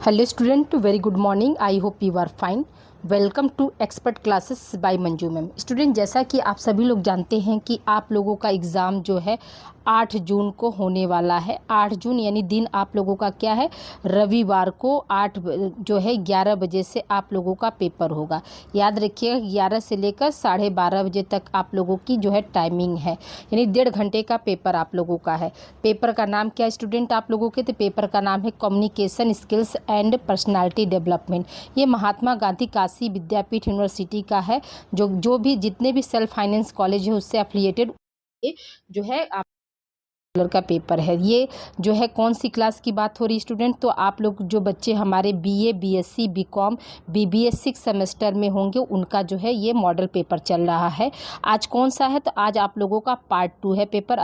Hello student, very good morning. I hope you are fine. Welcome to expert classes by Manju ma'am. Student, जैसा कि आप सभी लोग जानते हैं कि आप लोगों का एग्ज़ाम जो है 8 जून को होने वाला है। 8 जून यानी दिन आप लोगों का क्या है, रविवार को 11 बजे से आप लोगों का पेपर होगा। याद रखिएगा 11 से लेकर 12:30 बजे तक आप लोगों की जो है टाइमिंग है, यानी 1.5 घंटे का पेपर आप लोगों का है। पेपर का नाम क्या है स्टूडेंट आप लोगों के? तो पेपर का नाम है communication skills and personality development. ये महात्मा गांधी काशी विद्यापीठ यूनिवर्सिटी का है। जो भी जितने भी सेल्फ फाइनेंस कॉलेज है उससे एफिलिएटेड जो है आप कलर का पेपर है। ये जो है कौन सी क्लास की बात हो रही है स्टूडेंट? तो आप लोग जो बच्चे हमारे BA, BSc, BCom, BBS 6 semester में होंगे उनका जो है ये मॉडल पेपर चल रहा है। आज कौन सा है? तो आज आप लोगों का पार्ट 2 है। पेपर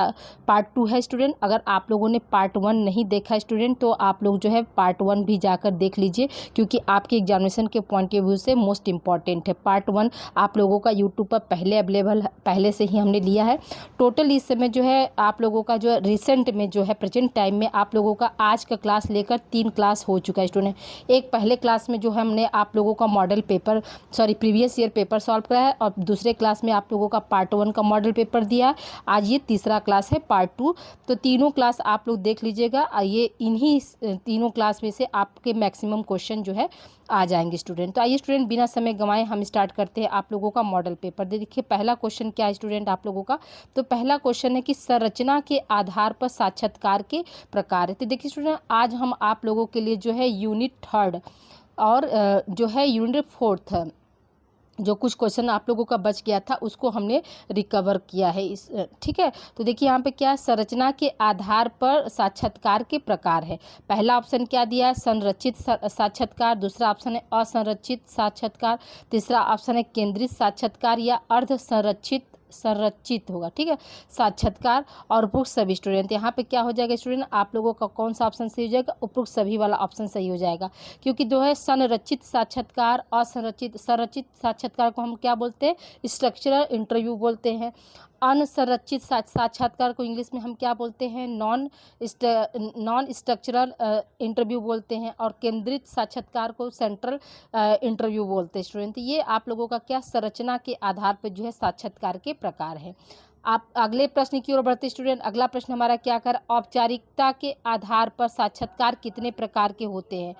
पार्ट 2 है स्टूडेंट। अगर आप लोगों ने पार्ट 1 नहीं देखा स्टूडेंट तो आप लोग जो है पार्ट 1 भी जाकर देख लीजिए, क्योंकि आपके एग्जामिनेशन के पॉइंट ऑफ व्यू से मोस्ट इंपॉर्टेंट है। पार्ट 1 आप लोगों का यूट्यूब पर पहले अवेलेबल, पहले से ही हमने लिया है। टोटल इस समय जो है आप लोगों का जो रिसेंट में जो है प्रेजेंट टाइम में आप लोगों का आज का क्लास लेकर 3 क्लास हो चुका है स्टूडेंट। एक पहले क्लास में जो हमने आप लोगों का model paper previous year paper solve कराया है, और दूसरे क्लास में आप लोगों का पार्ट 1 का मॉडल पेपर दिया है। आज ये तीसरा क्लास है पार्ट 2। तो तीनों क्लास आप लोग देख लीजिएगा। ये इन्हीं तीनों क्लास में से आपके मैक्सिमम क्वेश्चन जो है आ जाएंगे स्टूडेंट। तो आइए स्टूडेंट बिना समय गंवाए हम स्टार्ट करते हैं आप लोगों का मॉडल पेपर। देखिए पहला क्वेश्चन क्या है स्टूडेंट आप लोगों का? तो पहला क्वेश्चन है कि संरचना के आधार पर साक्षात्कार के प्रकार। तो देखिए स्टूडेंट, आज हम आप लोगों के लिए जो है यूनिट 3 और जो है यूनिट 4 जो कुछ क्वेश्चन आप लोगों का बच गया था उसको हमने रिकवर किया है इस ठीक है। तो देखिए यहाँ पे क्या है, संरचना के आधार पर साक्षात्कार के प्रकार है। पहला ऑप्शन क्या दिया है, संरचित साक्षात्कार। दूसरा ऑप्शन है असंरचित साक्षात्कार। तीसरा ऑप्शन है केंद्रित साक्षात्कार या अर्ध संरचित होगा, ठीक है, साक्षात्कार। और उपरोक्त सभी स्टूडेंट, यहाँ पे क्या हो जाएगा स्टूडेंट आप लोगों का कौन सा ऑप्शन सही हो जाएगा? उपरोक्त सभी वाला ऑप्शन सही हो जाएगा, क्योंकि जो है संरचित साक्षात्कार, संरचित साक्षात्कार को हम क्या बोलते हैं? स्ट्रक्चरल इंटरव्यू बोलते हैं। अनसंरचित साक्षात्कार को इंग्लिश में हम क्या बोलते हैं? नॉन स्ट्रक्चरल इंटरव्यू बोलते हैं। और केंद्रित साक्षात्कार को सेंट्रल इंटरव्यू बोलते हैं स्टूडेंट। ये आप लोगों का क्या संरचना के आधार पर जो है साक्षात्कार के प्रकार है। आप अगले प्रश्न की ओर बढ़ते स्टूडेंट। अगला प्रश्न हमारा क्या कर, औपचारिकता के आधार पर साक्षात्कार कितने प्रकार के होते हैं?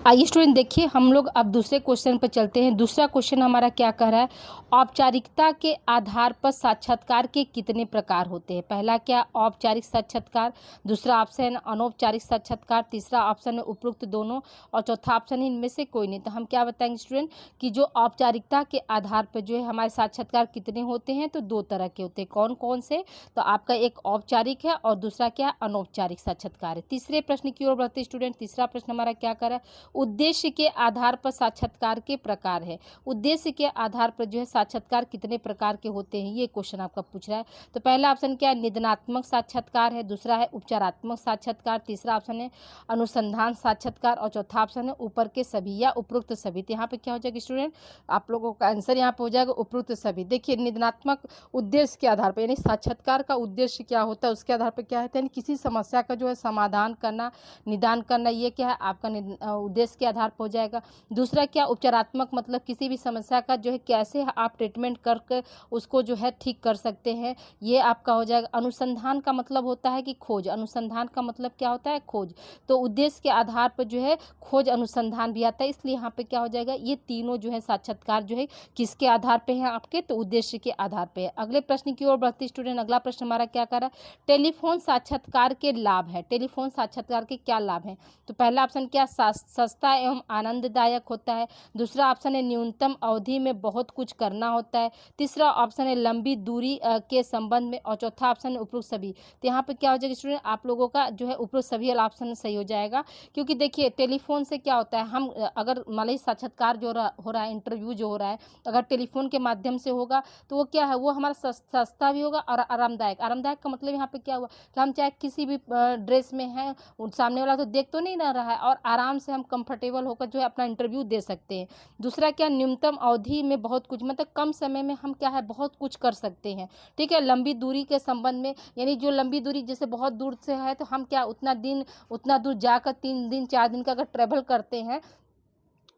आइए स्टूडेंट देखिए हम लोग अब दूसरे क्वेश्चन पर चलते हैं। दूसरा क्वेश्चन हमारा क्या कह रहा है, औपचारिकता के आधार पर साक्षात्कार के कितने प्रकार होते हैं? पहला क्या, औपचारिक साक्षात्कार। दूसरा ऑप्शन अनौपचारिक साक्षात्कार। तीसरा ऑप्शन है उपरोक्त दोनों। और चौथा ऑप्शन है इनमें से कोई नहीं। तो हम क्या बताएंगे स्टूडेंट कि जो औपचारिकता के आधार पर जो है हमारे साक्षात्कार कितने होते हैं, तो 2 तरह के होते हैं। कौन कौन से? तो आपका एक औपचारिक है और दूसरा क्या, अनौपचारिक साक्षात्कार है। तीसरे प्रश्न की ओर बढ़ते स्टूडेंट। तीसरा प्रश्न हमारा क्या कर रहा है, उद्देश्य के आधार पर साक्षात्कार के प्रकार है। उद्देश्य के आधार पर जो है साक्षात्कार कितने प्रकार के होते हैं, ये क्वेश्चन आपका पूछ रहा है। तो पहला ऑप्शन क्या है, निदानात्मक साक्षात्कार है। दूसरा है उपचारात्मक साक्षात्कार। तीसरा ऑप्शन है अनुसंधान साक्षात्कार। और चौथा ऑप्शन है ऊपर के सभी या उपरोक्त सभी। तो यहाँ पे क्या हो जाएगा स्टूडेंट आप लोगों का आंसर यहाँ पे हो जाएगा उपरोक्त सभी। देखिए निदानात्मक उद्देश्य के आधार पर, यानी साक्षात्कार का उद्देश्य क्या होता है उसके आधार पर क्या है, यानी किसी समस्या का जो है समाधान करना, निदान करना, ये क्या है आपका उद्देश्य के आधार पर हो जाएगा। दूसरा क्या, उपचारात्मक, मतलब किसी भी समस्या का जो है कैसे आप ट्रीटमेंट करके उसको जो है ठीक कर सकते हैं, ये आपका हो जाएगा। अनुसंधान का मतलब होता है कि खोज, अनुसंधान का मतलब क्या होता है, खोज। तो उद्देश्य के आधार पर जो है खोज अनुसंधान भी आता है, इसलिए यहाँ पे क्या हो जाएगा, ये तीनों जो है साक्षात्कार जो है किसके आधार पे है आपके, तो उद्देश्य के आधार पे है। अगले प्रश्न की ओर बढ़ते स्टूडेंट। अगला प्रश्न हमारा क्या कर रहा है, टेलीफोन साक्षात्कार के लाभ है। टेलीफोन साक्षात्कार के क्या लाभ हैं? तो पहला ऑप्शन क्या, सस्ता एवं आनंददायक होता है। दूसरा ऑप्शन है न्यूनतम अवधि में बहुत कुछ करना होता है। तीसरा ऑप्शन है लंबी दूरी के संबंध में। और चौथा ऑप्शन है उपरोक्त सभी। तो यहाँ पे क्या हो जाएगा स्टूडेंट आप लोगों का जो है उपरोक्त सभी वाला ऑप्शन सही हो जाएगा, क्योंकि देखिए टेलीफोन से क्या होता है, हम अगर मान लीजिए साक्षात्कार जो हो रहा है, इंटरव्यू जो हो रहा है, अगर टेलीफोन के माध्यम से होगा तो वो क्या है, वो हमारा सस्ता भी होगा और आरामदायक। आरामदायक का मतलब यहाँ पे क्या हुआ कि हम चाहे किसी भी ड्रेस में हैं, सामने वाला तो देख तो नहीं ना रहा है, और आराम से हम कंफर्टेबल होकर जो है अपना इंटरव्यू दे सकते हैं। दूसरा क्या, न्यूनतम अवधि में बहुत कुछ, मतलब कम समय में हम क्या है बहुत कुछ कर सकते हैं। ठीक है, लंबी दूरी के संबंध में, यानी जो लंबी दूरी जैसे बहुत दूर से है तो हम क्या उतना दूर जाकर 3 दिन 4 दिन का अगर ट्रैवल करते हैं,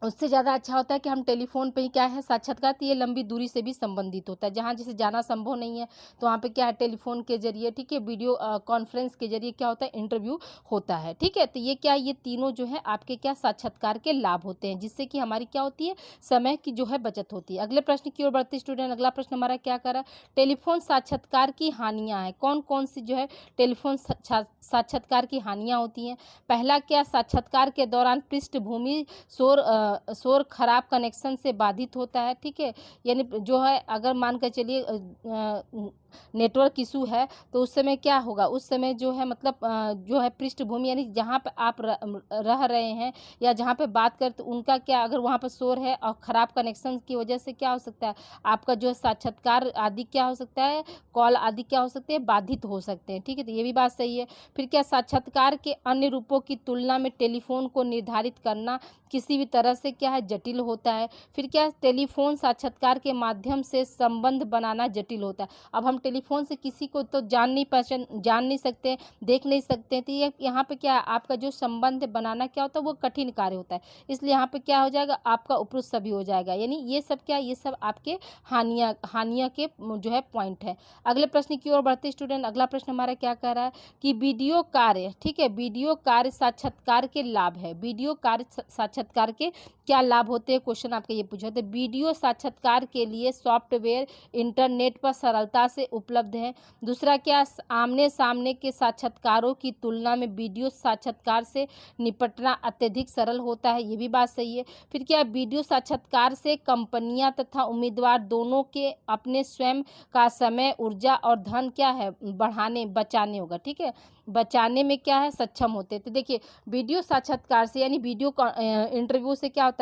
उससे ज़्यादा अच्छा होता है कि हम टेलीफ़ोन पे ही क्या है साक्षात्कार, तो ये लंबी दूरी से भी संबंधित होता है। जहाँ जैसे जाना संभव नहीं है तो वहाँ पे क्या है टेलीफ़ोन के ज़रिए, ठीक है, वीडियो कॉन्फ्रेंस के ज़रिए क्या होता है इंटरव्यू होता है। ठीक है, तो ये क्या है, ये तीनों जो है आपके क्या साक्षात्कार के लाभ होते हैं, जिससे कि हमारी क्या होती है समय की जो है बचत होती है। अगले प्रश्न की ओर बढ़ते स्टूडेंट, अगला प्रश्न हमारा क्या कर रहा है, टेलीफ़ोन साक्षात्कार की हानियाँ हैं। कौन कौन सी जो है टेलीफ़ोन साक्षात्कार की हानियाँ होती हैं। पहला क्या, साक्षात्कार के दौरान पृष्ठभूमि शोर खराब कनेक्शन से बाधित होता है। ठीक है, यानी जो है अगर मान कर चलिए नेटवर्क इशू है तो उस समय क्या होगा, उस समय जो है मतलब जो है पृष्ठभूमि यानी जहाँ पे आप रह रहे हैं या जहाँ पे बात कर, तो उनका क्या, अगर वहाँ पर शोर है और ख़राब कनेक्शन की वजह से क्या हो सकता है, आपका जो साक्षात्कार आदि क्या हो सकता है, कॉल आदि क्या हो सकते हैं, बाधित हो सकते हैं। ठीक है, तो ये भी बात सही है। फिर क्या, साक्षात्कार के अन्य रूपों की तुलना में टेलीफोन को निर्धारित करना किसी भी तरह से क्या है जटिल होता है। फिर क्या, टेलीफोन साक्षात्कार के माध्यम से संबंध बनाना जटिल होता है। अब हम टेलीफोन से किसी को तो जान नहीं सकते, देख नहीं सकते, तो ये यहाँ पे क्या है, आपका जो संबंध बनाना क्या होता है वो कठिन कार्य होता है। इसलिए यहाँ पे क्या हो जाएगा, आपका उपरुक्त सभी हो जाएगा। यानी ये सब क्या, ये सब आपके हानियाँ के जो है पॉइंट है। अगले प्रश्न की ओर बढ़ते स्टूडेंट, अगला प्रश्न हमारा क्या कह रहा है कि वीडियो कार्य, ठीक है, वीडियो कार्य साक्षात्कार के लाभ है। वीडियो कार्य साक्षात्कार के क्या लाभ होते हैं, क्वेश्चन आपका ये पूछा था। वीडियो साक्षात्कार के लिए सॉफ्टवेयर इंटरनेट पर सरलता से उपलब्ध है। दूसरा क्या, आमने सामने के साक्षात्कारों की तुलना में वीडियो साक्षात्कार से निपटना अत्यधिक सरल होता है, ये भी बात सही है। फिर क्या, वीडियो साक्षात्कार से कंपनियां तथा उम्मीदवार दोनों के अपने स्वयं का समय, ऊर्जा और धन क्या है बचाने होगा। ठीक है, बचाने में क्या है सक्षम होते हैं। तो देखिए, वीडियो साक्षात्कार से यानी वीडियो इंटरव्यू से क्या होता है,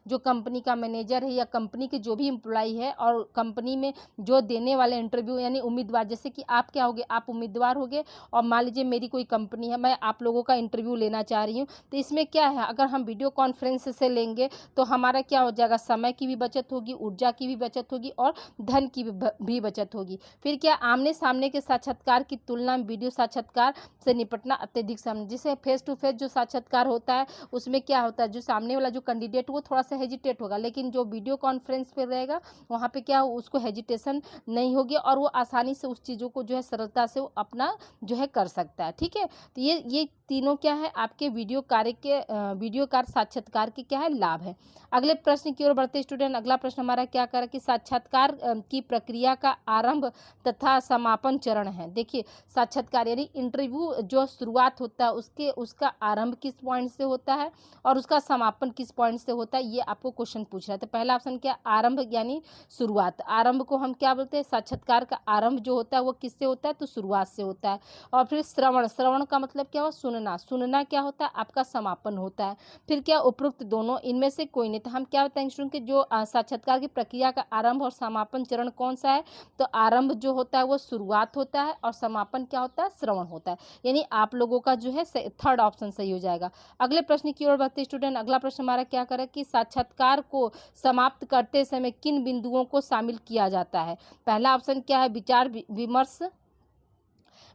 जो कंपनी का मैनेजर है या कंपनी के जो भी एम्प्लॉय है और कंपनी में जो देने वाले इंटरव्यू यानी उम्मीदवार, जैसे कि आप क्या होगे, आप उम्मीदवार होगे और मान लीजिए मेरी कोई कंपनी है, मैं आप लोगों का इंटरव्यू लेना चाह रही हूँ, तो इसमें क्या है, अगर हम वीडियो कॉन्फ्रेंस से लेंगे तो हमारा क्या हो जाएगा, समय की भी बचत होगी, ऊर्जा की भी बचत होगी और धन की भी बचत होगी। फिर क्या, आमने सामने के साक्षात्कार की तुलना में वीडियो साक्षात्कार से निपटना अत्यधिक समय, जिसे फेस टू फेस जो साक्षात्कार होता है उसमें क्या होता है, जो सामने वाला जो कैंडिडेट वो थोड़ा सा हेजिटेट होगा, लेकिन जो वीडियो कॉन्फ्रेंस पे रहेगा वहाँ पे क्या उसको हेजिटेशन नहीं होगी और वो आसानी से उस चीज़ों को जो है सरलता से वो अपना जो है कर सकता है। ठीक है, तो ये तीनों क्या है आपके वीडियो कार्य साक्षात्कार के क्या है लाभ है। अगले प्रश्न की ओर बढ़ते स्टूडेंट, अगला प्रश्न हमारा क्या कर रहा है कि साक्षात्कार की प्रक्रिया का आरंभ तथा समापन चरण है। देखिए, साक्षात्कार यानी इंटरव्यू जो शुरुआत होता है उसका आरंभ किस पॉइंट से होता है और उसका समापन किस पॉइंट से होता है, ये आपको क्वेश्चन पूछ रहा है। तो पहला ऑप्शन क्या, आरंभ यानी शुरुआत। आरंभ को हम क्या बोलते हैं, साक्षात्कार का आरंभ जो होता है वो किससे होता है, तो शुरुआत से होता है। और फिर श्रवण का मतलब क्या हो, सुनना क्या होता है, आपका समापन होता है। फिर क्या, उपरोक्त दोनों इनमें से कोई नहीं। तो हम क्या बताएंगे स्टूडेंट कि जो साक्षात्कार की प्रक्रिया का आरंभ और समापन चरण कौन सा है, तो आरंभ जो होता है वो शुरुआत होता है और समापन क्या होता है, श्रवण होता है। यानी आप लोगों का जो है थर्ड ऑप्शन सही हो जाएगा। अगले प्रश्न की ओर बढ़ते स्टूडेंट, अगला प्रश्न हमारा क्या करे कि साक्षात्कार को समाप्त करते समय किन बिंदुओं को शामिल किया जाता है। पहला ऑप्शन क्या है,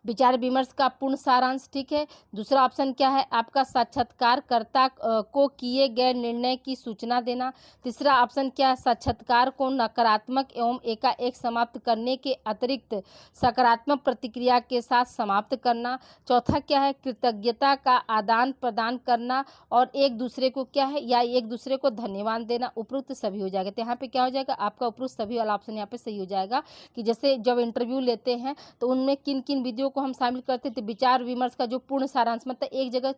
विचार विमर्श का पूर्ण सारांश। ठीक है, दूसरा ऑप्शन क्या है आपका, साक्षात्कारकर्ता को किए गए निर्णय की सूचना देना। तीसरा ऑप्शन क्या है, साक्षात्कार को नकारात्मक एवं एकाएक समाप्त करने के अतिरिक्त सकारात्मक प्रतिक्रिया के साथ समाप्त करना। चौथा क्या है, कृतज्ञता का आदान प्रदान करना और एक दूसरे को क्या है या एक दूसरे को धन्यवाद देना। उपरोक्त सभी हो जाएगा। तो यहाँ पे क्या हो जाएगा, आपका उपरोक्त सभी वाला ऑप्शन यहाँ पे सही हो जाएगा कि जैसे जब इंटरव्यू लेते हैं तो उनमें किन किन विधियों को हम शामिल करते थे। विचार विमर्श का जो पूर्ण सारांश, मतलब एक जगह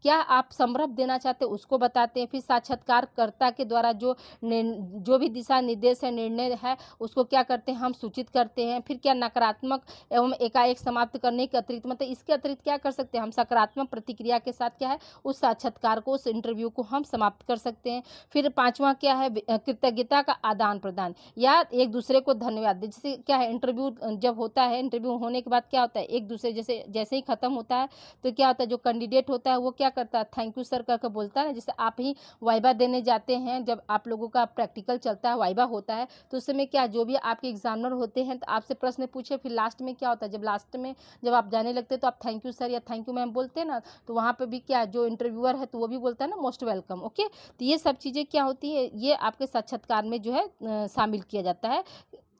क्या आप संदर्भ देना चाहते हैं उसको बताते हैं। फिर साक्षात्कारकर्ता के द्वारा जो भी दिशा निर्देश है, निर्णय है, उसको क्या करते हैं हम सूचित करते हैं। फिर क्या, नकारात्मक एवं एकाएक समाप्त करने के अतिरिक्त, मतलब इसके अतिरिक्त क्या कर सकते हैं हम, सकारात्मक प्रतिक्रिया के साथ क्या है उस साक्षात्कार को, उस इंटरव्यू को हम समाप्त कर सकते हैं। फिर पांचवा क्या है, कृतज्ञता का आदान प्रदान या एक दूसरे को धन्यवाद। जैसे क्या है, इंटरव्यू जब होता है, इंटरव्यू होने के बाद क्या होता है होता है एक दूसरे जैसे ही ख़त्म होता है तो क्या होता है, जो कैंडिडेट होता है वो क्या करता है, थैंक यू सर करके बोलता है ना। जैसे आप ही वाइवा देने जाते हैं, जब आप लोगों का प्रैक्टिकल चलता है, वाइवा होता है, तो उस समय क्या जो भी आपके एग्जामिनर होते हैं तो आपसे प्रश्न पूछे, फिर लास्ट में क्या होता है, जब लास्ट में जब आप जाने लगते हैं तो आप थैंक यू सर या थैंक यू मैम बोलते हैं ना, तो वहाँ पर भी क्या जो इंटरव्यूअर है तो वो भी बोलता है ना मोस्ट वेलकम। ओके, तो ये सब चीज़ें क्या होती है, ये आपके साक्षात्कार में जो है शामिल किया जाता है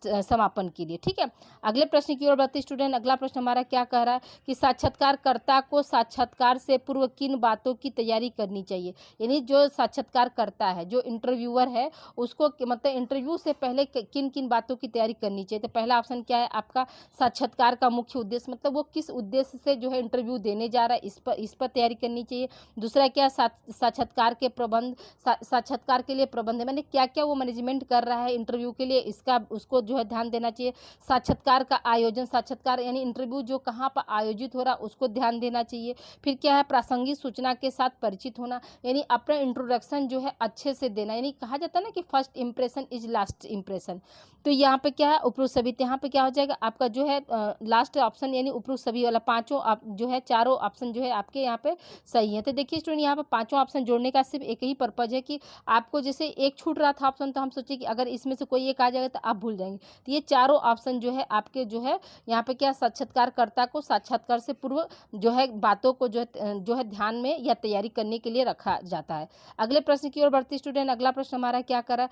समापन के लिए। ठीक है, अगले प्रश्न की ओर बढ़ते स्टूडेंट। अगला प्रश्न हमारा क्या कह रहा है कि साक्षात्कारकर्ता को साक्षात्कार से पूर्व किन बातों की तैयारी करनी चाहिए। यानी जो साक्षात्कार करता है, जो इंटरव्यूअर है, उसको मतलब इंटरव्यू से पहले किन किन बातों की तैयारी करनी चाहिए। तो पहला ऑप्शन क्या है आपका, साक्षात्कार का मुख्य उद्देश्य, मतलब वो किस उद्देश्य से जो है इंटरव्यू देने जा रहा है, इस पर तैयारी करनी चाहिए। दूसरा क्या, साक्षात्कार के प्रबंध, साक्षात्कार के लिए प्रबंध मैंने क्या क्या वो मैनेजमेंट कर रहा है इंटरव्यू के लिए, इसका उसको जो है ध्यान देना चाहिए। साक्षात्कार का आयोजन, साक्षात्कार यानी इंटरव्यू जो कहाँ पर आयोजित हो रहा है उसको ध्यान देना चाहिए। फिर क्या है, प्रासंगिक सूचना के साथ परिचित होना, यानी अपना इंट्रोडक्शन जो है अच्छे से देना। यानी कहा जाता है ना कि first impression is last impression. तो यहाँ पे क्या है, उपरोक्त सभी, यहाँ पे क्या हो जाएगा आपका जो है लास्ट ऑप्शन, यानी उपरोक्त सभी वाला पांचों जो है चारों ऑप्शन जो है आपके यहाँ पे सही है। तो देखिए स्टूडेंट, यहाँ पे पांचों ऑप्शन जोड़ने का सिर्फ एक ही पर्पज है कि आपको जैसे एक छूट रहा था ऑप्शन, तो हम सोचे कि अगर इसमें से कोई एक आ जाएगा तो आप भूल जाएंगे। तो ये चारों ऑप्शन जो है आपके जो है यहाँ पे क्या, साक्षात्कारकर्ता को साक्षात्कार से पूर्व जो है बातों को जो है ध्यान में या तैयारी करने के लिए रखा जाता है। अगले प्रश्न की ओर बढ़ते स्टूडेंट। अगला प्रश्न हमारा क्या कर रहा है,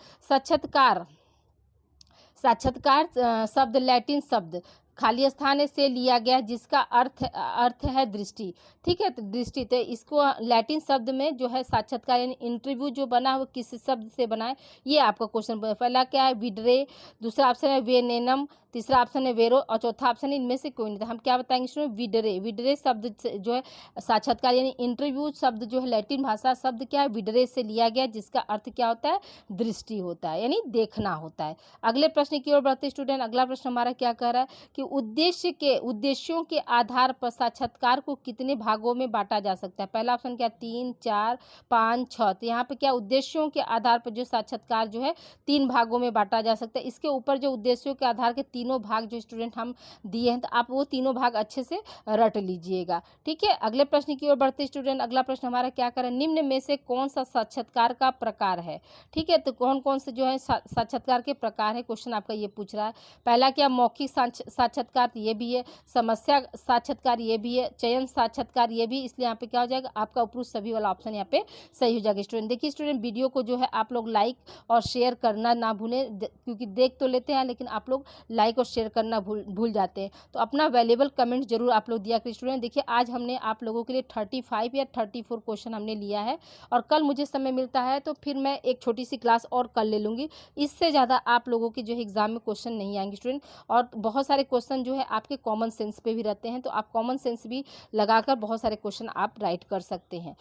साक्षात्कार शब्द लैटिन शब्द खाली स्थान से लिया गया जिसका अर्थ है दृष्टि। ठीक है, तो दृष्टि, तो इसको लैटिन शब्द में जो है साक्षात्कार यानी इंटरव्यू जो बना वो किस शब्द से बना है, ये आपका क्वेश्चन। पहला क्या है, विडरे, दूसरा ऑप्शन है वेनेनम, तीसरा ऑप्शन है वेरो और चौथा ऑप्शन है इनमें से कोई नहीं। तो हम क्या बताएंगे स्टूडेंट, विडरे। विडरे शब्द जो है साक्षात्कार यानी इंटरव्यू शब्द जो है लैटिन भाषा शब्द क्या है, विडरे से लिया गया जिसका अर्थ क्या होता है, दृष्टि होता है, यानी देखना होता है। अगले प्रश्न की ओर बढ़ते स्टूडेंट। अगला प्रश्न हमारा क्या कह रहा है कि उद्देश्यों के आधार पर साक्षात्कार को कितने भागों में बांटा जा सकता है। पहला ऑप्शन क्या, 3, 4, 5, 6। तो यहाँ पे क्या, उद्देश्यों के आधार पर जो साक्षात्कार जो है 3 भागों में बांटा जा सकता है। इसके ऊपर जो उद्देश्यों के आधार के तीनों भाग जो स्टूडेंट हम दिए हैं, तो आप वो तीनों भाग अच्छे से रट लीजिएगा। ठीक है, अगले प्रश्न की ओर बढ़ते स्टूडेंट। अगला प्रश्न हमारा क्या करें, निम्न में से कौन सा साक्षात्कार का प्रकार है। ठीक है, तो कौन कौन से जो है साक्षात्कार के प्रकार है, क्वेश्चन आपका ये पूछ रहा है। पहला क्या, मौखिक साक्षात्कार, ये भी है। समस्या साक्षात्कार, ये भी है। चयन साक्षात्कार, ये भी। इसलिए यहाँ पे क्या हो जाएगा आपका उपरोक्त सभी वाला ऑप्शन यहाँ पे सही हो जाएगा। स्टूडेंट देखिए, स्टूडेंट वीडियो को जो है आप लोग लाइक और शेयर करना ना भूलें, क्योंकि देख तो लेते हैं लेकिन आप लोग लाइक और शेयर करना भूल जाते हैं। तो अपना वैल्यूएबल कमेंट जरूर आप लोग दिया करिए। स्टूडेंट देखिए, आज हमने आप लोगों के लिए 35 या 34 क्वेश्चन हमने लिया है, और कल मुझे समय मिलता है तो फिर मैं एक छोटी सी क्लास और कर ले लूँगी। इससे ज़्यादा आप लोगों के जो है एग्जाम में क्वेश्चन नहीं आएंगे स्टूडेंट, और बहुत सारे क्वेश्चन जो है आपके कॉमन सेंस पे भी रहते हैं, तो आप कॉमन सेंस भी लगाकर बहुत सारे क्वेश्चन आप राइट कर सकते हैं।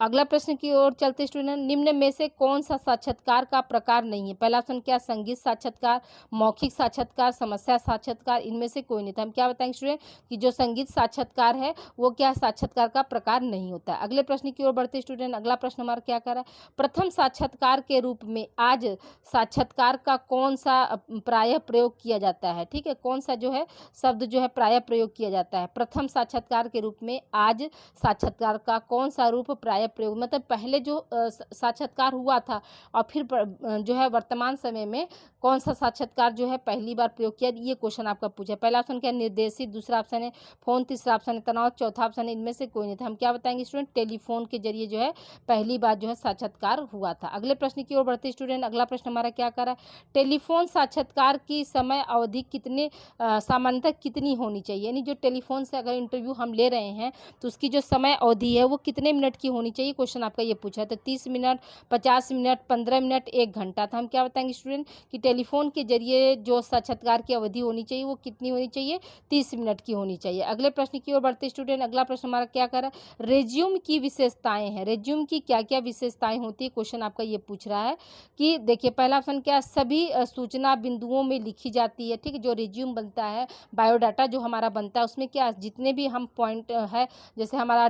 अगला प्रश्न की ओर चलते स्टूडेंट। निम्न में से कौन सा साक्षात्कार का प्रकार नहीं है। पहला ऑप्शन क्या, संगीत साक्षात्कार, मौखिक साक्षात्कार, समस्या साक्षात्कार, इनमें से कोई नहीं। था हम क्या बताएंगे स्टूडेंट कि जो संगीत साक्षात्कार है वो क्या साक्षात्कार का प्रकार नहीं होता है। अगले प्रश्न की ओर बढ़ते स्टूडेंट। अगला प्रश्न हमारा क्या कर रहा है, प्रथम साक्षात्कार के रूप में आज साक्षात्कार का कौन सा प्रायः प्रयोग किया जाता है। ठीक है, कौन सा जो है शब्द जो है प्रायः प्रयोग किया जाता है। प्रथम साक्षात्कार के रूप में आज साक्षात्कार का कौन सा रूप प्रायः प्रयोग, मतलब पहले जो साक्षात्कार हुआ था और फिर जो है वर्तमान समय में कौन सा साक्षात्कार जो है पहली बार प्रयोग किया, ये क्वेश्चन आपका पूछा। पहला ऑप्शन क्या, निर्देशित, दूसरा ऑप्शन है फोन, तीसरा ऑप्शन है तनाव, चौथा ऑप्शन है इनमें से कोई नहीं था। हम क्या बताएंगे स्टूडेंट, टेलीफोन के जरिए जो है पहली बार जो है साक्षात्कार हुआ था। अगले प्रश्न की ओर बढ़ते स्टूडेंट। अगला प्रश्न हमारा क्या कर रहा है, टेलीफोन साक्षात्कार की समय अवधि कितने सामान्यतः कितनी होनी चाहिए। यानी जो टेलीफोन से अगर इंटरव्यू हम ले रहे हैं तो उसकी जो समय अवधि है वो कितने मिनट की होनी चाहिए, क्वेश्चन आपका ये पूछा है। तो 30 मिनट, 50 मिनट, 15 मिनट, 1 घंटा। था हम क्या बताएंगे स्टूडेंट कि टेलीफोन के जरिए जो साक्षात्कार की अवधि होनी चाहिए वो कितनी होनी चाहिए, 30 मिनट की होनी चाहिए। अगले प्रश्न की ओर बढ़ते स्टूडेंट। अगला प्रश्न हमारा क्या कर रहा है, रेज्यूम की विशेषताएं हैं। रेज्यूम की क्या क्या विशेषताएं होती है, क्वेश्चन आपका ये पूछ रहा है कि देखिए पहला ऑप्शन क्या, सभी सूचना बिंदुओं में लिखी जाती है। ठीक है, जो रेज्यूम बनता है, बायोडाटा जो हमारा बनता है, उसमें क्या जितने भी हम पॉइंट है, जैसे हमारा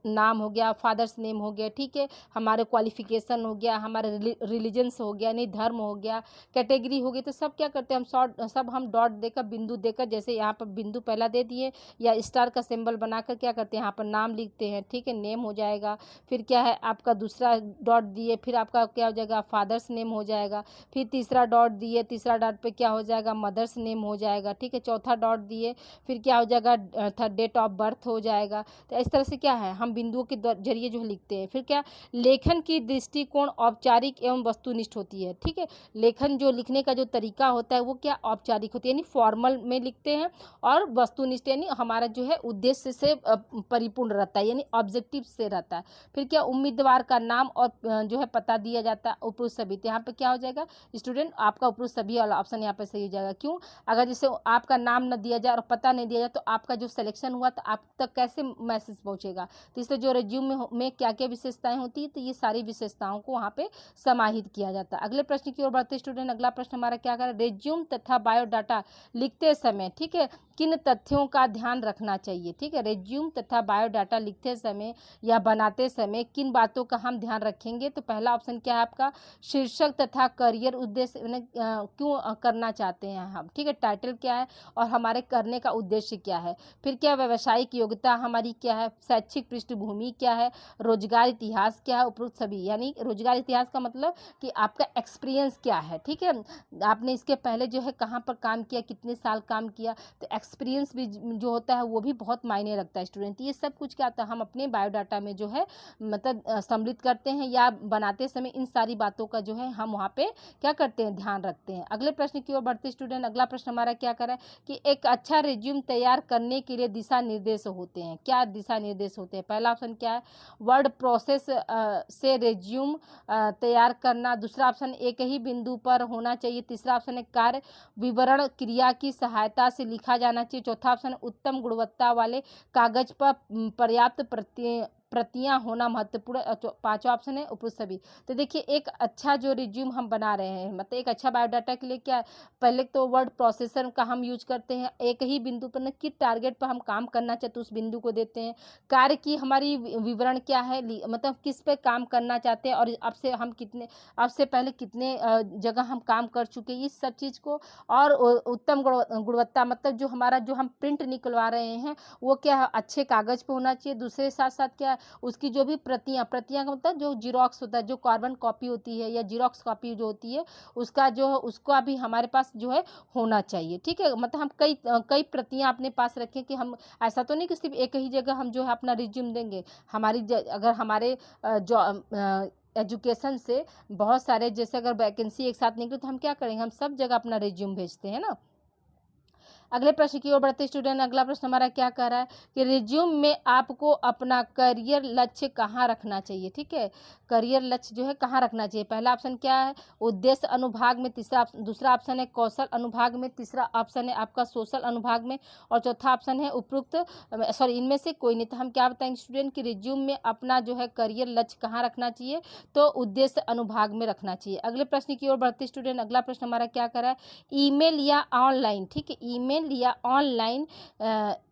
नाम हो गया, फादर्स नेम नेम हो गया, ठीक है, हमारे क्वालिफिकेशन हो गया, हमारे रिलीजन्स हो गया, यानी धर्म हो गया, कैटेगरी हो गई, तो सब क्या करते हैं हम सब हम डॉट देकर, बिंदु देकर, जैसे यहाँ पर बिंदु पहला दे दिए या स्टार का सिंबल बनाकर क्या करते हैं यहाँ पर नाम लिखते हैं, ठीक है, नेम हो जाएगा। फिर क्या है आपका दूसरा डॉट दिए, फिर आपका क्या हो जाएगा फादर्स नेम हो जाएगा। फिर तीसरा डॉट दिए, तीसरा डॉट पे क्या हो जाएगा मदर्स नेम हो जाएगा, ठीक है। चौथा डॉट दिए, फिर क्या हो जाएगा डेट ऑफ बर्थ हो जाएगा। तो इस तरह से क्या है हम बिंदुओं के जरिए जो लिखते हैं। फिर क्या लेखन की दृष्टिकोण औपचारिक एवं वस्तुनिष्ठ होती है, ठीक है। लेखन जो लिखने का जो तरीका होता है वो क्या औपचारिक होती है, यानी फॉर्मल में लिखते हैं, और वस्तुनिष्ठ यानी हमारा जो है उद्देश्य से परिपूर्ण रहता है, यानी ऑब्जेक्टिव से रहता है। फिर क्या उम्मीदवार का नाम और जो है पता दिया जाता है, उपयुक्त सभी। तो यहाँ पे क्या हो जाएगा स्टूडेंट आपका उपयुक्त सभी वाला ऑप्शन यहाँ पे सही हो जाएगा। क्यों? अगर जैसे आपका नाम न दिया जाए और पता नहीं दिया जाए तो आपका जो सिलेक्शन हुआ तो आप तक कैसे मैसेज पहुंचेगा। तो इसलिए जो रिज्यूम में क्या क्या विशेषताएं होती है तो ये सारी विशेषताओं को वहाँ पे समाहित किया जाता है। अगले प्रश्न की ओर बढ़ते स्टूडेंट, अगला प्रश्न हमारा क्या कर रिज्यूम तथा बायोडाटा लिखते समय, ठीक है, किन तथ्यों का ध्यान रखना चाहिए, ठीक है। रिज्यूम तथा बायोडाटा लिखते समय या बनाते समय किन बातों का हम ध्यान रखेंगे। तो पहला ऑप्शन क्या है आपका शीर्षक तथा करियर उद्देश्य क्यों करना चाहते हैं हम, ठीक है, टाइटल क्या है और हमारे करने का उद्देश्य क्या है। फिर क्या व्यावसायिक योग्यता हमारी क्या है, शैक्षिक पृष्ठभूमि क्या है, रोजगार इतिहास क्या है, उपरोक्त सभी। यानी रोजगार इतिहास का मतलब कि आपका एक्सपीरियंस क्या है, ठीक है, आपने इसके पहले जो है कहाँ पर काम किया, कितने साल काम किया। तो एक्सपीरियंस भी जो होता है वो भी बहुत मायने रखता है स्टूडेंट। ये सब कुछ क्या आता है हम अपने बायोडाटा में जो है मतलब सम्मिलित करते हैं या बनाते समय इन सारी बातों का जो है हम वहाँ पे क्या करते हैं ध्यान रखते हैं। अगले प्रश्न की ओर बढ़ते स्टूडेंट, अगला प्रश्न हमारा क्या कर रहा है कि एक अच्छा रिज्यूम तैयार करने के लिए दिशा निर्देश होते हैं। क्या दिशा निर्देश होते हैं? पहला ऑप्शन क्या है वर्ड प्रोसेस से रिज्यूम तैयार करना। दूसरा ऑप्शन एक ही बिंदु पर होना चाहिए। तीसरा ऑप्शन है कार्य विवरण क्रिया की सहायता से लिखा जाना चाहिए। चौथा ऑप्शन उत्तम गुणवत्ता वाले कागज पर पर्याप्त प्रतियां होना महत्वपूर्ण। पांचवा ऑप्शन है उपयुक्त सभी। तो देखिए एक अच्छा जो रिज्यूम हम बना रहे हैं मतलब एक अच्छा बायोडाटा के लिए क्या पहले तो वर्ड प्रोसेसर का हम यूज करते हैं। एक ही बिंदु पर न किस टारगेट पर हम काम करना चाहते हैं उस बिंदु को देते हैं। कार्य की हमारी विवरण क्या है मतलब किस पे काम करना चाहते हैं और अब से पहले कितने जगह हम काम कर चुके हैं इस सब चीज़ को। और उत्तम गुणवत्ता मतलब जो हमारा जो हम प्रिंट निकलवा रहे हैं वो क्या अच्छे कागज़ पे होना चाहिए। दूसरे साथ साथ क्या उसकी जो भी प्रतियां का मतलब जो जीरोक्स होता है जो कार्बन कॉपी होती है या जीरोक्स कॉपी जो होती है उसका जो उसको अभी हमारे पास जो है होना चाहिए, ठीक है। मतलब हम कई प्रतियां अपने पास रखें कि हम ऐसा तो नहीं कि सिर्फ एक ही जगह हम जो है अपना रिज्यूम देंगे। अगर हमारे जो एजुकेशन से बहुत सारे जैसे अगर वैकेंसी एक साथ निकले तो हम क्या करेंगे हम सब जगह अपना रिज्यूम भेजते हैं ना। अगले प्रश्न की ओर बढ़ते स्टूडेंट, अगला प्रश्न हमारा क्या कह रहा है कि रिज्यूम में आपको अपना करियर लक्ष्य कहाँ रखना चाहिए, ठीक है। करियर लक्ष्य जो है कहाँ रखना चाहिए। पहला ऑप्शन क्या है उद्देश्य अनुभाग में, दूसरा ऑप्शन है कौशल अनुभाग में, तीसरा ऑप्शन है आपका सोशल अनुभाग में और चौथा ऑप्शन है उपयुक्त इनमें से कोई नहीं। तो हम क्या बताएंगे स्टूडेंट कि रिज्यूम में अपना जो है करियर लक्ष्य कहाँ रखना चाहिए तो उद्देश्य अनुभाग में रखना चाहिए। अगले प्रश्न की ओर बढ़ते स्टूडेंट, अगला प्रश्न हमारा क्या कर रहा है ईमेल या ऑनलाइन, ठीक है, ईमेल या ऑनलाइन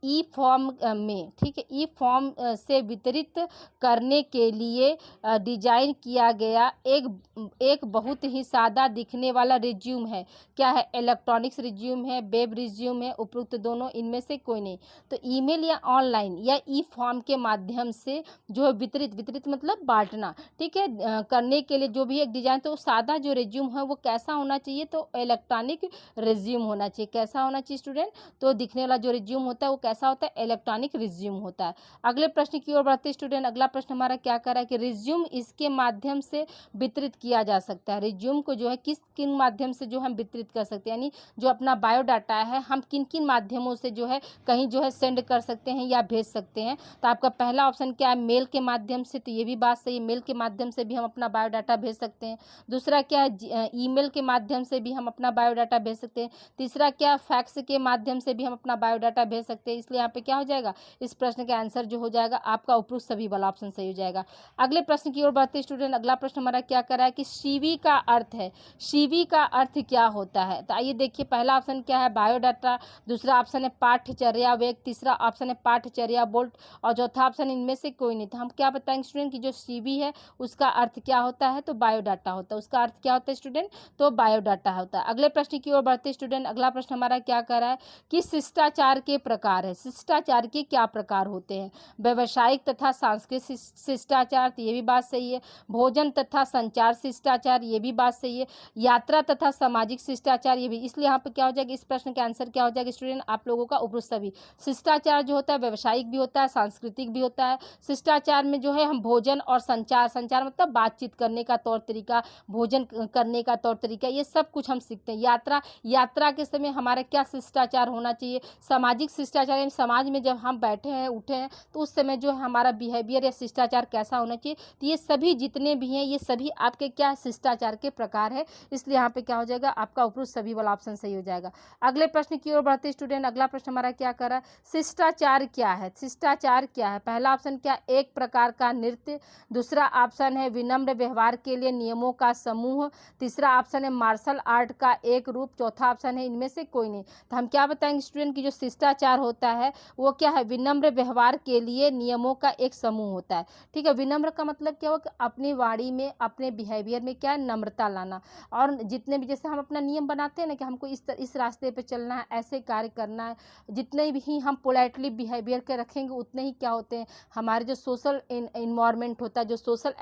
ई फॉर्म में, ठीक है, ई फॉर्म से वितरित करने के लिए डिजाइन किया गया एक बहुत ही सादा दिखने वाला रिज्यूम है। क्या है इलेक्ट्रॉनिक्स रिज्यूम है, वेब रिज्यूम है, उपयुक्त दोनों, इनमें से कोई नहीं। तो ईमेल या ऑनलाइन या ई फॉर्म के माध्यम से जो है वितरित मतलब बांटना, ठीक है, करने के लिए जो भी एक डिजाइन तो सादा जो रिज्यूम है वो कैसा होना चाहिए तो इलेक्ट्रॉनिक रिज्यूम होना चाहिए। कैसा होना चाहिए स्टूडेंट तो दिखने वाला जो रिज्यूम होता है वो कैसा होता है इलेक्ट्रॉनिक रिज्यूम होता है। अगले प्रश्न की ओर बढ़ते स्टूडेंट, अगला प्रश्न हमारा क्या कर रहा है कि रिज्यूम इसके माध्यम से वितरित किया जा सकता है। रिज्यूम को जो है किन माध्यम से जो हम वितरित कर सकते हैं यानी जो अपना बायोडाटा है हम किन किन माध्यमों से जो है कहीं जो है सेंड कर सकते हैं या भेज सकते हैं। तो आपका पहला ऑप्शन क्या है मेल के माध्यम से, तो ये भी बात सही है, मेल के माध्यम से भी हम अपना बायोडाटा भेज सकते हैं। दूसरा क्या है ईमेल के माध्यम से भी हम अपना बायोडाटा भेज सकते हैं। तीसरा क्या फैक्स के माध्यम से भी हम अपना बायोडाटा भेज सकते हैं। इसलिए यहाँ पे क्या हो जाएगा, इस प्रश्न का आंसर जो हो जाएगा आपका उपरोक्त सभी वाला ऑप्शन सही हो जाएगा। अगले प्रश्न की ओर बढ़ते स्टूडेंट, अगला प्रश्न हमारा क्या कर रहा है कि CV का अर्थ है, CV का अर्थ क्या होता है। तो आइए देखिए, पहला ऑप्शन क्या है, बायोडाटा, दूसरा ऑप्शन है पाठ्यचर्या वेग, तीसरा ऑप्शन है पाठ्यचर्या बोल्ट और चौथा ऑप्शन इनमें से कोई नहीं। तो हम क्या बताएंगे स्टूडेंट कि जो CV है उसका अर्थ क्या होता है, तो बायोडाटा होता है। उसका अर्थ क्या होता है स्टूडेंट, तो बायोडाटा होता है। अगले प्रश्न की ओर बढ़ते स्टूडेंट, अगला प्रश्न हमारा क्या कर रहा है कि शिष्टाचार के प्रकार है। शिष्टाचार के क्या प्रकार होते हैं, व्यावसायिक तथा सांस्कृतिक शिष्टाचार, तो ये भी बात सही है। भोजन तथा संचार शिष्टाचार, ये भी बात सही है। यात्रा तथा सामाजिक शिष्टाचार, ये भी। इसलिए यहाँ पे क्या हो जाएगा, इस प्रश्न का आंसर क्या हो जाएगा स्टूडेंट, आप लोगों का उपरोक्त सभी। शिष्टाचार जो होता है व्यावसायिक भी होता है, सांस्कृतिक भी होता है। शिष्टाचार में जो है हम भोजन और संचार, संचार मतलब बातचीत करने का तौर तरीका, भोजन करने का तौर तरीका, ये सब कुछ हम सीखते हैं। यात्रा, यात्रा के समय हमारा क्या शिष्टाचार होना चाहिए। सामाजिक शिष्टाचार यानी समाज में जब हम बैठे हैं उठे हैं तो उस समय जो है हमारा बिहेवियर या शिष्टाचार कैसा होना चाहिए। तो ये सभी जितने भी हैं ये सभी आपके क्या शिष्टाचार के प्रकार है। इसलिए यहाँ पे क्या हो जाएगा, आपका उपरोक्त सभी वाला ऑप्शन सही हो जाएगा। अगले प्रश्न की ओर बढ़ते स्टूडेंट, अगला प्रश्न हमारा क्या कर रहा है, शिष्टाचार क्या है। शिष्टाचार क्या है, पहला ऑप्शन क्या, एक प्रकार का नृत्य, दूसरा ऑप्शन है विनम्र व्यवहार के लिए नियमों का समूह, तीसरा ऑप्शन है मार्शल आर्ट का एक रूप, चौथा ऑप्शन है इनमें से कोई नहीं। तो हम क्या बताएंगे स्टूडेंट की जो शिष्टाचार होता है वो क्या है, विनम्र व्यवहार के लिए नियमों का एक समूह होता है। ठीक है, विनम्र का मतलब क्या हुआ कि अपनी वाणी में, अपने बिहेवियर में क्या है, नम्रता लाना। और जितने भी, जैसे हम अपना नियम बनाते हैं ना कि हमको इस रास्ते पे चलना है, ऐसे कार्य करना है, जितने भी हम पोलाइटली बिहेवियर के रखेंगे उतने ही क्या होते हैं, हमारे जो सोशल इन्वायरमेंट होता है, जो सोशल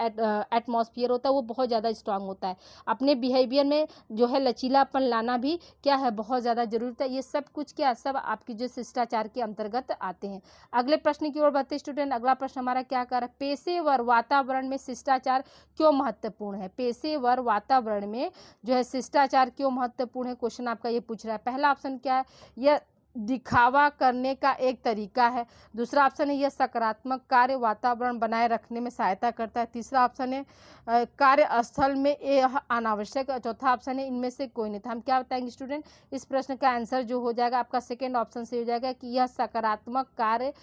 एटमॉस्फेयर होता है वो बहुत ज़्यादा स्ट्रांग होता है। अपने बिहेवियर में जो है लचीलापन लाना भी क्या है, बहुत ज़्यादा जरूरत है। ये सब कुछ क्या, सब आपकी जो शिष्टाचार के अंतर्गत आते हैं। अगले प्रश्न की ओर बढ़ते स्टूडेंट, अगला प्रश्न हमारा क्या कर रहा है, पेशेवर वातावरण में शिष्टाचार क्यों महत्वपूर्ण है। पेशेवर वातावरण में जो है शिष्टाचार क्यों महत्वपूर्ण है, क्वेश्चन आपका ये पूछ रहा है। पहला ऑप्शन क्या है, यह दिखावा करने का एक तरीका है, दूसरा ऑप्शन है यह सकारात्मक कार्य वातावरण बनाए रखने में सहायता करता है, तीसरा ऑप्शन है कार्यस्थल में यह अनावश्यक, चौथा ऑप्शन है इनमें से कोई नहीं। तो हम क्या बताएंगे स्टूडेंट, इस प्रश्न का आंसर जो हो जाएगा आपका सेकेंड ऑप्शन से हो जाएगा कि यह सकारात्मक कार्य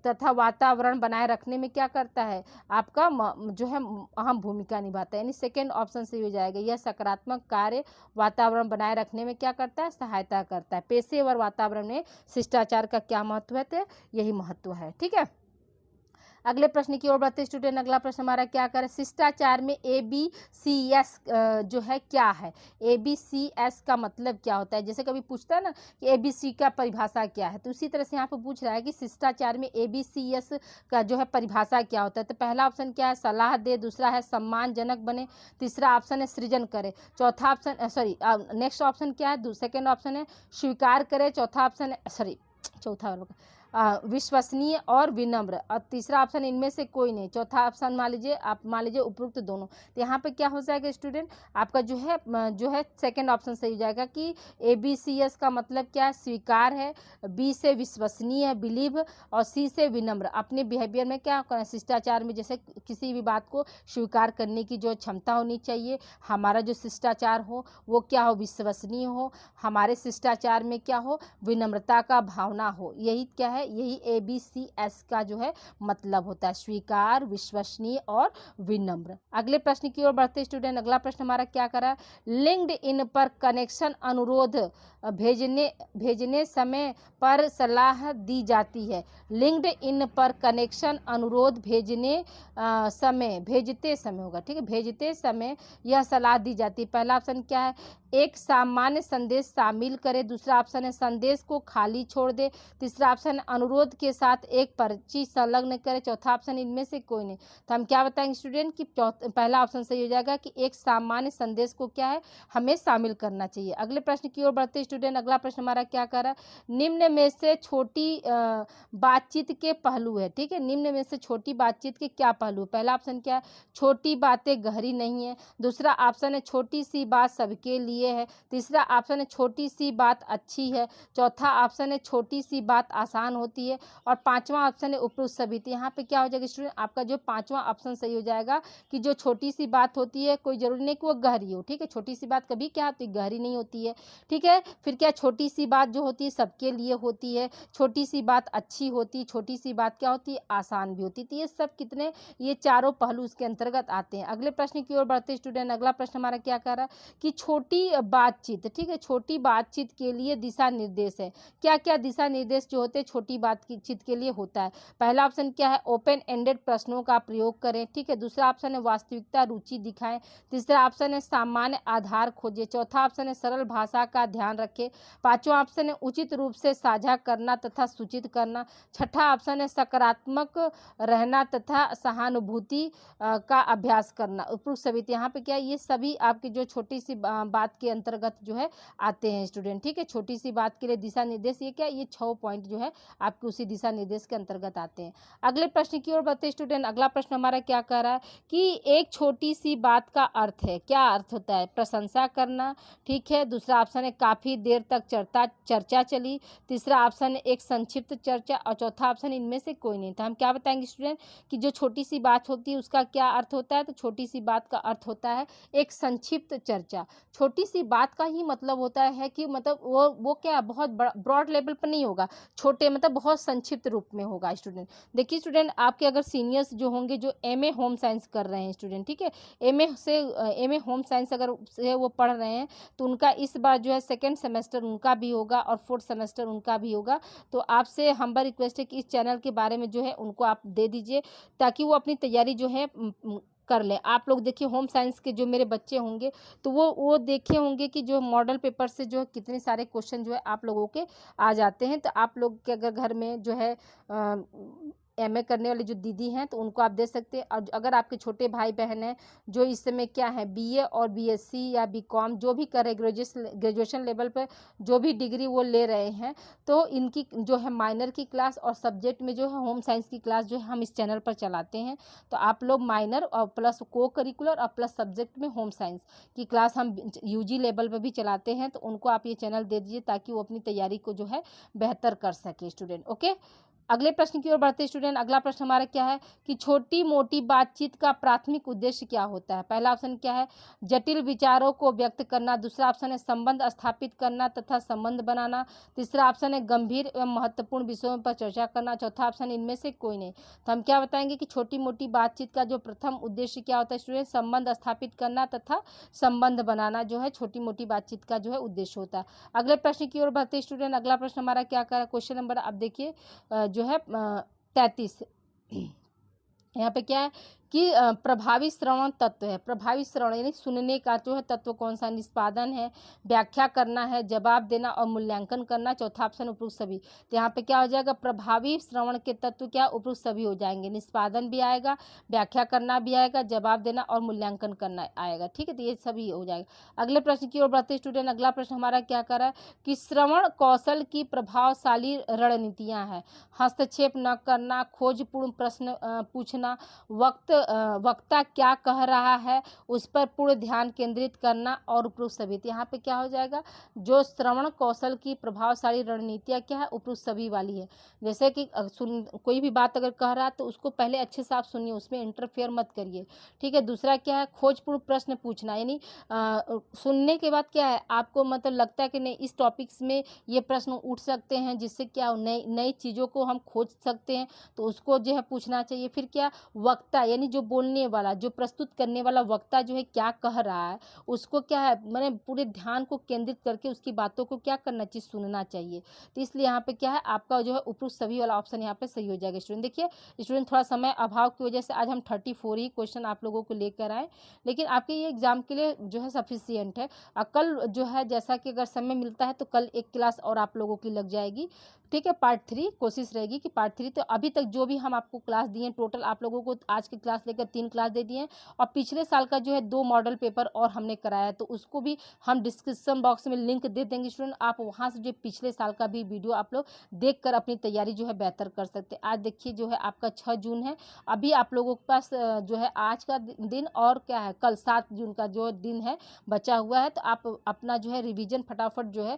तथा वातावरण बनाए रखने में क्या करता है, आपका जो है अहम भूमिका निभाता है, यानी सेकेंड ऑप्शन से हो जाएगा, यह सकारात्मक कार्य वातावरण बनाए रखने में क्या करता है, सहायता करता है। पेशेवर वातावरण में शिष्टाचार का क्या महत्व है, तो यही महत्व है। ठीक है, अगले प्रश्न की ओर बढ़ते स्टूडेंट, अगला प्रश्न हमारा क्या करे, शिष्टाचार में ABCS जो है क्या है। ABCS का मतलब क्या होता है, जैसे कभी पूछता है ना कि ABC का परिभाषा क्या है, तो उसी तरह से यहाँ पर पूछ रहा है कि शिष्टाचार में ABCS का जो है परिभाषा क्या होता है। तो पहला ऑप्शन क्या है, सलाह दे, दूसरा है सम्मानजनक बने, तीसरा ऑप्शन है सृजन करे, चौथा ऑप्शन नेक्स्ट ऑप्शन क्या है, सेकेंड ऑप्शन है स्वीकार करे, चौथा ऑप्शन है चौथा विश्वसनीय और विनम्र, और तीसरा ऑप्शन इनमें से कोई नहीं, चौथा ऑप्शन मान लीजिए उपरोक्त दोनों। तो यहाँ पे क्या हो जाएगा स्टूडेंट, आपका जो है सेकंड ऑप्शन सही हो जाएगा कि ABCS का मतलब क्या है, स्वीकार है, B से विश्वसनीय है, बिलीव, और C से विनम्र, अपने बिहेवियर में क्या शिष्टाचार में जैसे किसी भी बात को स्वीकार करने की जो क्षमता होनी चाहिए, हमारा जो शिष्टाचार हो वो क्या हो, विश्वसनीय हो, हमारे शिष्टाचार में क्या हो, विनम्रता का भावना हो, यही क्या है, यही ABCS का जो है मतलब होता है, स्वीकार, विश्वसनीय और विनम्र। अगले प्रश्न की ओर बढ़ते स्टूडेंट, अगला प्रश्न हमारा क्या करा, लिंक्ड इन पर कनेक्शन अनुरोध भेजने समय पर सलाह दी जाती है। लिंक्ड इन पर कनेक्शन अनुरोध भेजते समय होगा, ठीक है, भेजते समय यह सलाह दी जाती है। पहला ऑप्शन क्या है, एक सामान्य संदेश शामिल करे, दूसरा ऑप्शन है संदेश को खाली छोड़ दे, तीसरा ऑप्शन अनुरोध के साथ एक पर्ची संलग्न करे, चौथा ऑप्शन इनमें से कोई नहीं। तो हम क्या बताएंगे स्टूडेंट कि पहला ऑप्शन सही हो जाएगा कि एक सामान्य संदेश को क्या है, हमें शामिल करना चाहिए। अगले प्रश्न की ओर बढ़ते स्टूडेंट, अगला प्रश्न हमारा क्या कर रहा है, निम्न में से छोटी बातचीत के पहलू है। ठीक है, निम्न में से छोटी बातचीत के क्या पहलू, पहला ऑप्शन क्या है, छोटी बातें गहरी नहीं है, दूसरा ऑप्शन है छोटी सी बात सबके लिए है, तीसरा ऑप्शन है छोटी सी बात अच्छी है, चौथा ऑप्शन है छोटी सी बात आसान होती है, और पांचवा ऑप्शन है उपयुक्त सभी। तो यहाँ पे क्या हो जाएगा स्टूडेंट, आपका जो पांचवा ऑप्शन सही हो जाएगा कि जो छोटी सी बात होती है कोई जरूरी नहीं कि वो गहरी हो, ठीक है, छोटी सी बात कभी क्या होती है, गहरी नहीं होती है, ठीक है। फिर क्या, छोटी सी बात जो होती है सबके लिए होती है, छोटी सी बात अच्छी होती है, छोटी सी बात क्या होती है, आसान भी होती है। तो ये सब कितने, ये चारों पहलू इसके अंतर्गत आते हैं। अगले प्रश्न की ओर बढ़ते स्टूडेंट, अगला प्रश्न हमारा क्या कह रहा है कि छोटी बातचीत, ठीक है, छोटी बातचीत के लिए दिशा निर्देश है। क्या क्या दिशा निर्देश जो होते हैं छोटी बातचीत के लिए होता है। पहला ऑप्शन क्या है, ओपन एंडेड प्रश्नों का प्रयोग करें, ठीक है। दूसरा ऑप्शन है वास्तविकता रुचि दिखाएं। तीसरा ऑप्शन है सामान्य आधार खोजें। चौथा ऑप्शन है सरल भाषा का ध्यान रखें। पांचवा ऑप्शन है उचित रूप से साझा करना तथा सूचित करना। छठा ऑप्शन है सकारात्मक रहना तथा सहानुभूति का अभ्यास करना। उपयुक्त सभी, यहाँ पे क्या, ये सभी आपकी जो छोटी सी बात के अंतर्गत जो है आते हैं स्टूडेंट, ठीक है। छोटी सी बात के लिए दिशा निर्देश, ये क्या, ये 6 पॉइंट जो है आपके उसी दिशा निर्देश के अंतर्गत आते हैं। अगले प्रश्न की ओर बढ़ते स्टूडेंट, अगला प्रश्न हमारा क्या कह रहा है कि एक छोटी सी बात का अर्थ है, क्या अर्थ होता है, प्रशंसा करना, ठीक है। दूसरा ऑप्शन है काफी देर तक चर्चा चली। तीसरा ऑप्शन है एक संक्षिप्त चर्चा, और चौथा ऑप्शन इनमें से कोई नहीं। तो हम क्या बताएंगे स्टूडेंट कि जो छोटी सी बात होती है उसका क्या अर्थ होता है, तो छोटी सी बात का अर्थ होता है एक संक्षिप्त चर्चा। छोटी सी बात का ही मतलब होता है कि मतलब वो क्या, बहुत ब्रॉड लेवल पर नहीं होगा, छोटे मतलब बहुत संक्षिप्त रूप में होगा स्टूडेंट। देखिए स्टूडेंट, आपके अगर सीनियर्स जो होंगे जो एमए होम साइंस कर रहे हैं स्टूडेंट, ठीक है, एमए होम साइंस अगर से वो पढ़ रहे हैं तो उनका इस बार जो है सेकेंड सेमेस्टर उनका भी होगा और फोर्थ सेमेस्टर उनका भी होगा। तो आपसे हम्बल रिक्वेस्ट है कि इस चैनल के बारे में जो है उनको आप दे दीजिए ताकि वो अपनी तैयारी जो है कर लें। आप लोग देखिए होम साइंस के जो मेरे बच्चे होंगे तो वो देखे होंगे कि जो मॉडल पेपर से जो है कितने सारे क्वेश्चन जो है आप लोगों के आ जाते हैं। तो आप लोग के अगर घर में जो है एमए करने वाली जो दीदी हैं तो उनको आप दे सकते हैं। और अगर आपके छोटे भाई बहन हैं जो इस समय क्या है बीए और बीएससी या बीकॉम जो भी कर रहे, ग्रेजुएशन लेवल पर जो भी डिग्री वो ले रहे हैं, तो इनकी जो है माइनर की क्लास और सब्जेक्ट में जो है होम साइंस की क्लास जो है हम इस चैनल पर चलाते हैं। तो आप लोग माइनर और प्लस को करिकुलर और प्लस सब्जेक्ट में होम साइंस की क्लास हम यूजी लेवल पर भी चलाते हैं। तो उनको आप ये चैनल दे दीजिए ताकि वो अपनी तैयारी को जो है बेहतर कर सके स्टूडेंट। ओके, अगले प्रश्न की ओर बढ़ते स्टूडेंट, अगला प्रश्न हमारा क्या है कि छोटी मोटी बातचीत का प्राथमिक उद्देश्य क्या होता है। पहला ऑप्शन क्या है, जटिल विचारों को व्यक्त करना। दूसरा ऑप्शन है संबंध स्थापित करना तथा संबंध बनाना। तीसरा ऑप्शन है गंभीर एवं महत्वपूर्ण विषयों पर चर्चा करना। चौथा ऑप्शन इनमें से कोई नहीं। तो हम क्या बताएंगे कि छोटी मोटी बातचीत का जो प्रथम उद्देश्य क्या होता है स्टूडेंट, संबंध स्थापित करना तथा संबंध बनाना जो है छोटी मोटी बातचीत का जो है उद्देश्य होता है। अगले प्रश्न की ओर बढ़ते स्टूडेंट, अगला प्रश्न हमारा क्या कर रहा है, क्वेश्चन नंबर आप देखिए जो है 33। यहाँ पे क्या है कि प्रभावी श्रवण तत्व है। प्रभावी श्रवण यानी सुनने का जो है तत्व कौन सा, निष्पादन है, व्याख्या करना है, जवाब देना और मूल्यांकन करना। चौथा ऑप्शन उपयुक्त सभी। तो यहाँ पे क्या हो जाएगा, प्रभावी श्रवण के तत्व क्या उपयुक्त सभी हो जाएंगे, निष्पादन भी आएगा, व्याख्या करना भी आएगा, जवाब देना और मूल्यांकन करना आएगा, ठीक है। तो ये सभी हो जाएगा। अगले प्रश्न की ओर बढ़ते स्टूडेंट, अगला प्रश्न हमारा क्या कर रहा है कि श्रवण कौशल की प्रभावशाली रणनीतियाँ हैं। हस्तक्षेप न करना, खोजपूर्ण प्रश्न पूछना, वक्ता क्या कह रहा है उस पर पूर्ण ध्यान केंद्रित करना और उपयुक्त सभी। यहाँ पे क्या हो जाएगा, जो श्रवण कौशल की प्रभावशाली रणनीतियाँ क्या है, उपयुक्त सभी वाली है। जैसे कि कोई भी बात अगर कह रहा है तो उसको पहले अच्छे से आप सुनिए, उसमें इंटरफेयर मत करिए, ठीक है। दूसरा क्या है, खोजपूर्ण प्रश्न पूछना, यानी सुनने के बाद क्या है आपको मतलब लगता है कि नहीं इस टॉपिक्स में ये प्रश्न उठ सकते हैं जिससे क्या नई नई चीज़ों को हम खोज सकते हैं, तो उसको जो है पूछना चाहिए। फिर क्या, वक्ता यानी जो बोलने वाला, जो प्रस्तुत करने वाला वक्ता जो है क्या कह रहा है उसको क्या है मैंने पूरे ध्यान को केंद्रित करके उसकी बातों को क्या करना चाहिए, सुनना चाहिए। तो इसलिए यहाँ पे क्या है आपका जो है उपयुक्त सभी वाला ऑप्शन यहाँ पे सही हो जाएगा स्टूडेंट। देखिए स्टूडेंट, थोड़ा समय अभाव की वजह से आज हम 34 ही क्वेश्चन आप लोगों को लेकर आए, लेकिन आपके ये एग्जाम के लिए जो है सफिशियंट है। कल जो है जैसा कि अगर समय मिलता है तो कल एक क्लास और आप लोगों की लग जाएगी, ठीक है। पार्ट 3 कोशिश रहेगी कि पार्ट 3, तो अभी तक जो भी हम आपको क्लास दिए टोटल आप लोगों को आज की क्लास लेकर 3 क्लास दे दिए हैं, और पिछले साल का जो है 2 मॉडल पेपर और हमने कराया, तो उसको भी हम डिस्क्रिप्शन बॉक्स में लिंक दे देंगे स्टूडेंट। आप वहाँ से जो पिछले साल का भी वीडियो आप लोग देख कर अपनी तैयारी जो है बेहतर कर सकते हैं। आज देखिए जो है आपका 6 जून है, अभी आप लोगों के पास जो है आज का दिन और क्या है कल 7 जून का जो दिन है बचा हुआ है, तो आप अपना जो है रिविजन फटाफट जो है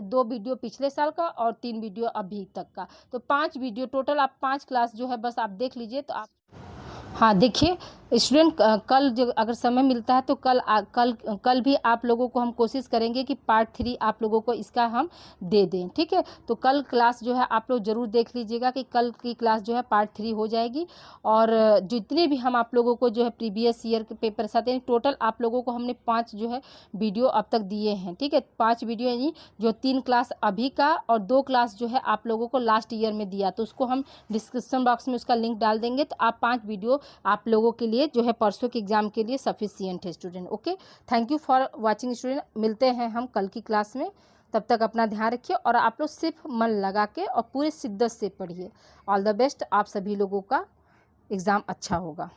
2 वीडियो पिछले साल का और 3 वीडियो अभी तक का। तो 5 वीडियो टोटल, आप 5 क्लास जो है बस आप देख लीजिए। तो आप हाँ देखिए स्टूडेंट, कल जो अगर समय मिलता है तो कल भी आप लोगों को हम कोशिश करेंगे कि पार्ट 3 आप लोगों को इसका हम दे दें, ठीक है। तो कल क्लास जो है आप लोग ज़रूर देख लीजिएगा कि कल की क्लास जो है पार्ट 3 हो जाएगी। और जितने भी हम आप लोगों को जो है प्रीवियस ईयर के पेपर आते हैं, टोटल आप लोगों को हमने 5 जो है वीडियो अब तक दिए हैं, ठीक है। 5 वीडियो यानी जो 3 क्लास अभी का और 2 क्लास जो है आप लोगों को लास्ट ईयर में दिया, तो उसको हम डिस्क्रिप्शन बॉक्स में उसका लिंक डाल देंगे। तो आप 5 वीडियो आप लोगों के लिए जो है परसों के एग्जाम के लिए सफिशिएंट है student. Okay, thank you for watching student. मिलते हैं हम कल की क्लास में, तब तक अपना ध्यान रखिए और आप लोग सिर्फ मन लगा के और पूरे शिद्दत से पढ़िए। ऑल द बेस्ट, आप सभी लोगों का एग्ज़ाम अच्छा होगा।